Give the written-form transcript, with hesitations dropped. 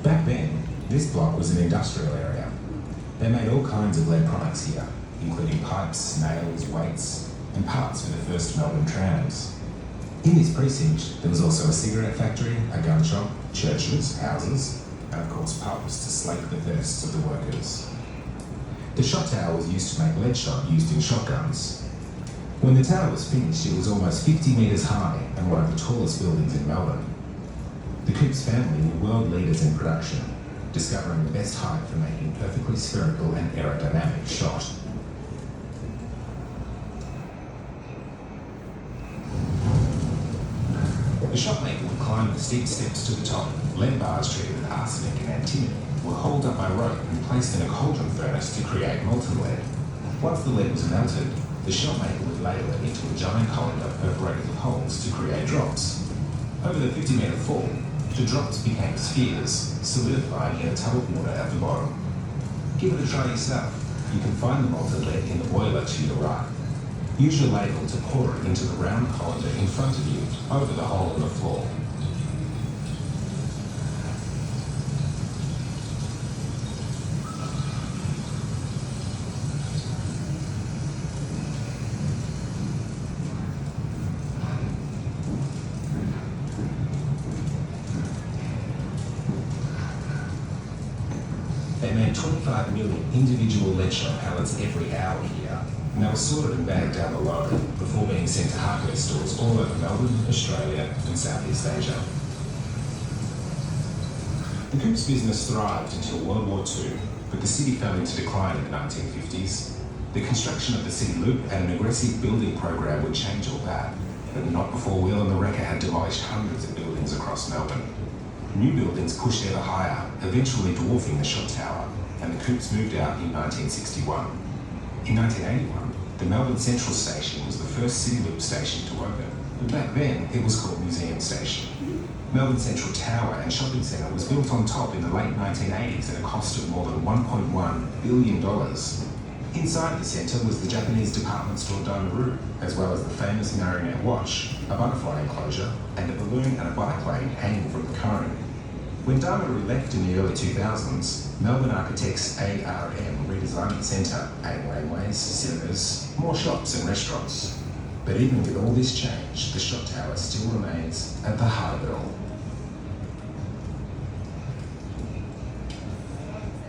Back then, this block was an industrial area. They made all kinds of lead products here, including pipes, nails, weights, and parts for the first Melbourne trams. In this precinct, there was also a cigarette factory, a gun shop, churches, houses, and of course pubs to slake the thirsts of the workers. The shot tower was used to make lead shot used in shotguns. When the tower was finished, it was almost 50 metres high and one of the tallest buildings in Melbourne. The Coops family were world leaders in production, discovering the best height for making perfectly spherical and aerodynamic shot. The shotmaker would climb the steep steps to the top. Lead bars treated with arsenic and antimony were hauled up by rope and placed in a cauldron furnace to create molten lead. Once the lead was melted, the shotmaker would ladle it into a giant colander perforated with holes to create drops. Over the 50-metre fall, the drops became spheres, solidifying in a tub of water at the bottom. Give it a try yourself. You can find the molten lead in the boiler to your right. Use your ladle to pour it into the round colander in front of you, over the hole in the floor. They made 25 million individual lead shot pallets every hour here, and they were sorted and bagged down below before being sent to hardware stores all over Melbourne, Australia and Southeast Asia. The Coops business thrived until World War II, but the city fell into decline in the 1950s. The construction of the city loop and an aggressive building program would change all that, but not before Wheel and the Wrecker had demolished hundreds of buildings across Melbourne. New buildings pushed ever higher, eventually dwarfing the shot tower, and the Coops moved out in 1961. In 1981, the Melbourne Central Station was the first city loop station to open, but back then it was called Museum Station. Melbourne Central Tower and Shopping Centre was built on top in the late 1980s at a cost of more than $1.1 billion. Inside the centre was the Japanese department store Daimaru, as well as the famous marionette watch, a butterfly enclosure, and a balloon and a bike lane hanging from the cone. When Daimaru left in the early 2000s, Melbourne architects ARM redesigned the centre, adding laneways, cinemas, more shops and restaurants. But even with all this change, the shot tower still remains at the heart of it all.